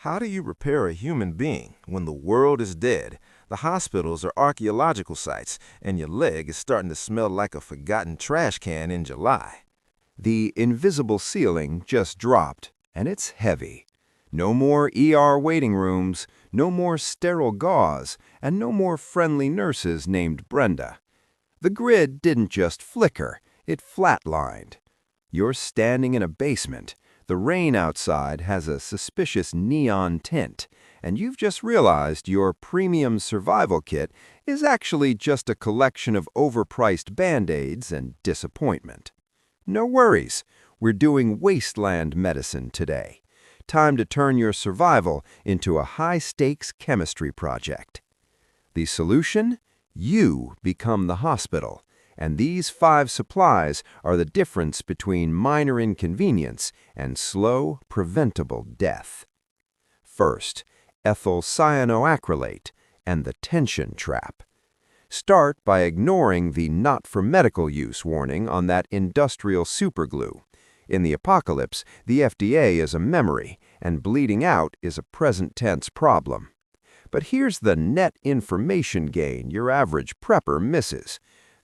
How do you repair a human being when the world is dead, the hospitals are archaeological sites, and your leg is starting to smell like a forgotten trash can in July? The invisible ceiling just dropped, and it's heavy. No more ER waiting rooms, no more sterile gauze, and no more friendly nurses named Brenda. The grid didn't just flicker, it flatlined. You're standing in a basement. The rain outside has a suspicious neon tint, and you've just realized your premium survival kit is actually just a collection of overpriced Band-Aids and disappointment. No worries, we're doing Wasteland medicine today. Time to turn your survival into a high-stakes chemistry project. The solution? You become the hospital. And these 5 supplies are the difference between minor inconvenience and slow, preventable death. First, Ethyl-Cyanoacrylate and the tension trap. Start by ignoring the not for medical use warning on that industrial superglue. In the apocalypse, the FDA is a memory, and bleeding out is a present tense problem. But here's the net information gain your average prepper misses.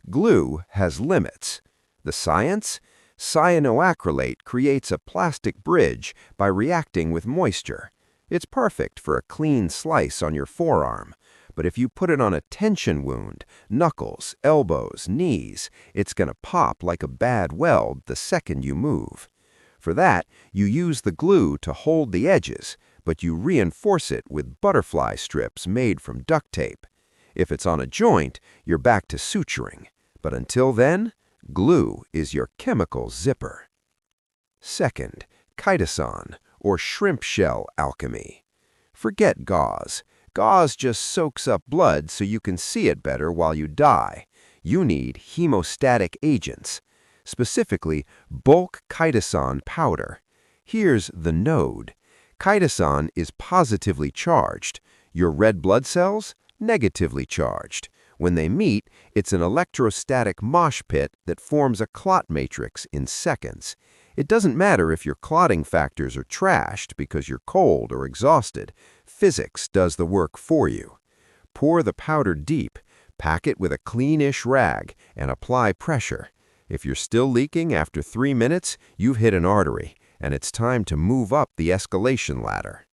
Glue has limits. The science? Cyanoacrylate creates a plastic bridge by reacting with moisture. It's perfect for a clean slice on your forearm. But if you put it on a tension wound, knuckles, elbows, knees, it's going to pop like a bad weld the second you move. For that, you use the glue to hold the edges, but you reinforce it with butterfly strips made from duct tape. If it's on a joint, you're back to suturing. But until then, glue is your chemical zipper. Second, Chitosan, or shrimp shell alchemy. Forget gauze. Gauze just soaks up blood so you can see it better while you die. You need hemostatic agents, specifically bulk chitosan powder. Here's the node. Chitosan is positively charged. Your red blood cells? Negatively charged. When they meet, it's an electrostatic mosh pit that forms a clot matrix in seconds. It doesn't matter if your clotting factors are trashed because you're cold or exhausted. Physics does the work for you. Pour the powder deep, pack it with a cleanish rag, and apply pressure. If you're still leaking after 3 minutes, you've hit an artery, and it's time to move up the escalation ladder.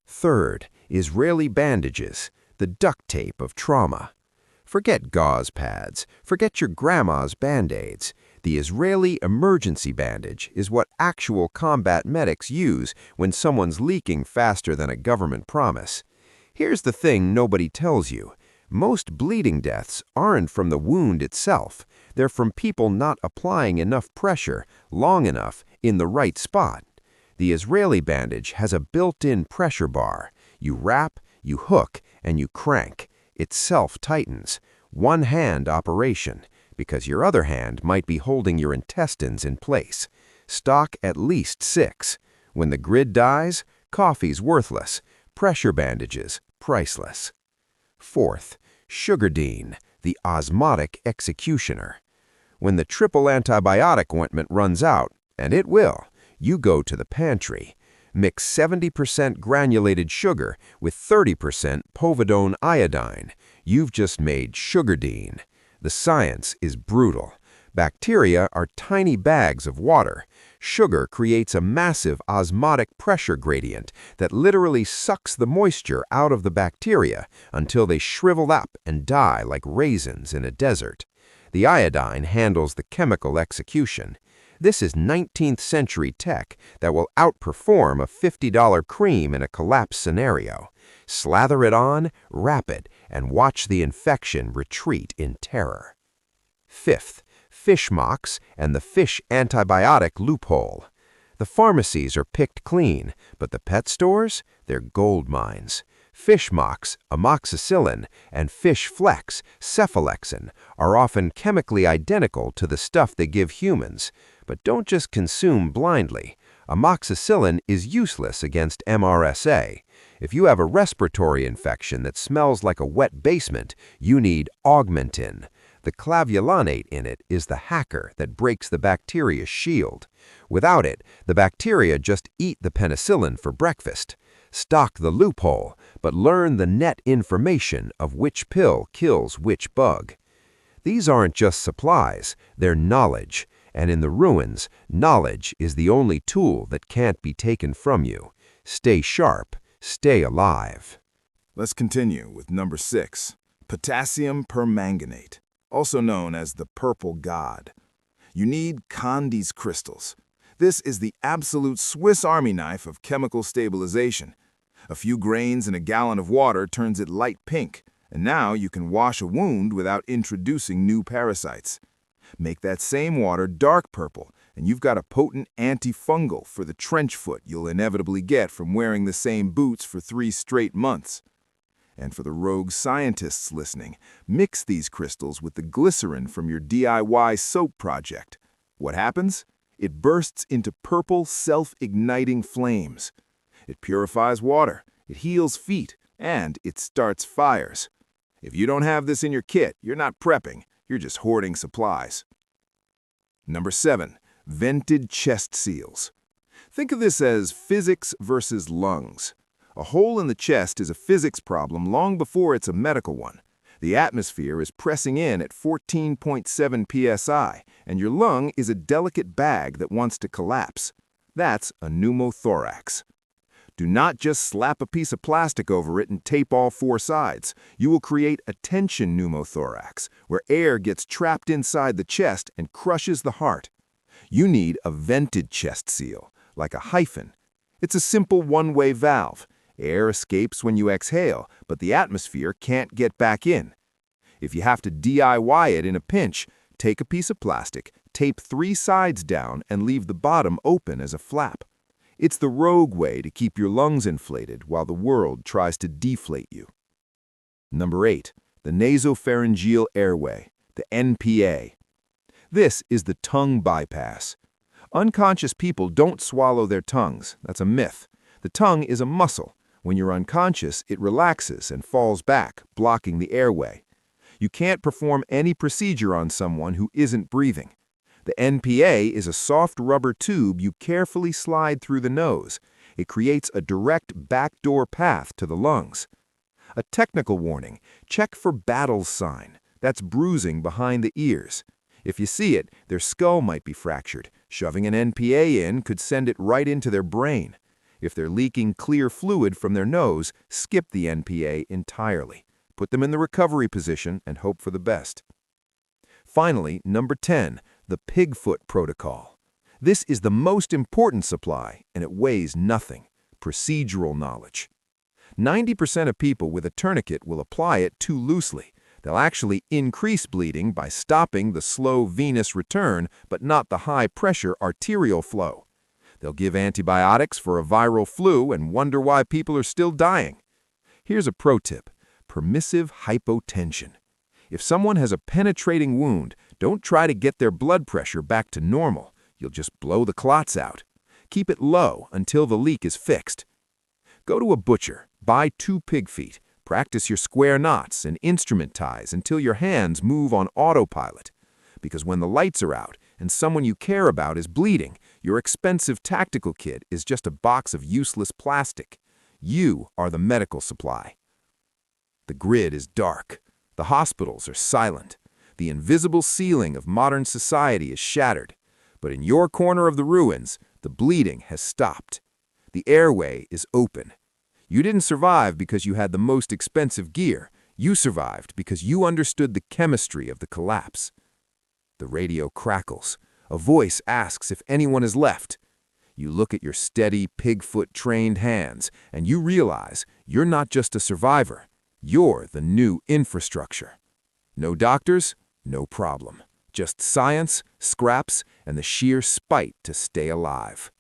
Third, Israeli bandages, the duct tape of trauma. Forget gauze pads, forget your grandma's Band-Aids. The Israeli emergency bandage is what actual combat medics use when someone's leaking faster than a government promise. Here's the thing nobody tells you. Most bleeding deaths aren't from the wound itself. They're from people not applying enough pressure, long enough, in the right spot. The Israeli bandage has a built-in pressure bar. You wrap, you hook, and you crank. It self-tightens. One-hand operation, because your other hand might be holding your intestines in place. Stock at least 6. When the grid dies, coffee's worthless. Pressure bandages, priceless. Fourth, Sugardine, the osmotic executioner. When the triple antibiotic ointment runs out, and it will, you go to the pantry. Mix 70% granulated sugar with 30% povidone iodine. You've just made Sugardine. The science is brutal. Bacteria are tiny bags of water. Sugar creates a massive osmotic pressure gradient that literally sucks the moisture out of the bacteria until they shrivel up and die like raisins in a desert. The iodine handles the chemical execution. This is 19th century tech that will outperform a $50 cream in a collapse scenario. Slather it on, wrap it, and watch the infection retreat in terror. Fifth, fish mocks and the fish antibiotic loophole. The pharmacies are picked clean, but the pet stores, they're gold mines. Fish mocks, amoxicillin, and fish flex, cephalexin, are often chemically identical to the stuff they give humans. But don't just consume blindly. Amoxicillin is useless against MRSA. If you have a respiratory infection that smells like a wet basement, you need Augmentin. The clavulanate in it is the hacker that breaks the bacteria's shield. Without it, the bacteria just eat the penicillin for breakfast. Stock the loophole, but learn the net information of which pill kills which bug. These aren't just supplies, they're knowledge, and in the ruins, knowledge is the only tool that can't be taken from you. Stay sharp, stay alive. Let's continue with number 6, Potassium Permanganate, also known as the purple god. You need Condy's crystals. This is the absolute Swiss Army knife of chemical stabilization. A few grains in a gallon of water turns it light pink, and now you can wash a wound without introducing new parasites. Make that same water dark purple, and you've got a potent antifungal for the trench foot you'll inevitably get from wearing the same boots for 3 straight months. And for the rogue scientists listening, mix these crystals with the glycerin from your DIY soap project. What happens? It bursts into purple, self-igniting flames. It purifies water, it heals feet, and it starts fires. If you don't have this in your kit, you're not prepping, you're just hoarding supplies. Number 7, vented chest seals. Think of this as physics versus lungs. A hole in the chest is a physics problem long before it's a medical one. The atmosphere is pressing in at 14.7 psi, and your lung is a delicate bag that wants to collapse. That's a pneumothorax. Do not just slap a piece of plastic over it and tape all 4 sides. You will create a tension pneumothorax, where air gets trapped inside the chest and crushes the heart. You need a vented chest seal, like a hyphen. It's a simple one-way valve. Air escapes when you exhale, but the atmosphere can't get back in. If you have to DIY it in a pinch, take a piece of plastic, tape 3 sides down, and leave the bottom open as a flap. It's the rogue way to keep your lungs inflated while the world tries to deflate you. Number 8, the Nasopharyngeal Airway, the NPA. This is the tongue bypass. Unconscious people don't swallow their tongues. That's a myth. The tongue is a muscle. When you're unconscious, it relaxes and falls back, blocking the airway. You can't perform any procedure on someone who isn't breathing. The NPA is a soft rubber tube you carefully slide through the nose. It creates a direct backdoor path to the lungs. A technical warning, check for Battle's sign. That's bruising behind the ears. If you see it, their skull might be fractured. Shoving an NPA in could send it right into their brain. If they're leaking clear fluid from their nose, skip the NPA entirely. Put them in the recovery position and hope for the best. Finally, number 10, the Pigfoot Protocol. This is the most important supply, and it weighs nothing. Procedural knowledge. 90% of people with a tourniquet will apply it too loosely. They'll actually increase bleeding by stopping the slow venous return, but not the high-pressure arterial flow. They'll give antibiotics for a viral flu and wonder why people are still dying. Here's a pro tip: permissive hypotension. If someone has a penetrating wound, don't try to get their blood pressure back to normal. You'll just blow the clots out. Keep it low until the leak is fixed. Go to a butcher, buy 2 pig feet, practice your square knots and instrument ties until your hands move on autopilot. Because when the lights are out and someone you care about is bleeding, your expensive tactical kit is just a box of useless plastic. You are the medical supply. The grid is dark. The hospitals are silent. The invisible ceiling of modern society is shattered. But in your corner of the ruins, the bleeding has stopped. The airway is open. You didn't survive because you had the most expensive gear. You survived because you understood the chemistry of the collapse. The radio crackles. A voice asks if anyone is left. You look at your steady, pigfoot-trained hands, and you realize you're not just a survivor. You're the new infrastructure. No doctors? No problem. Just science, scraps, and the sheer spite to stay alive.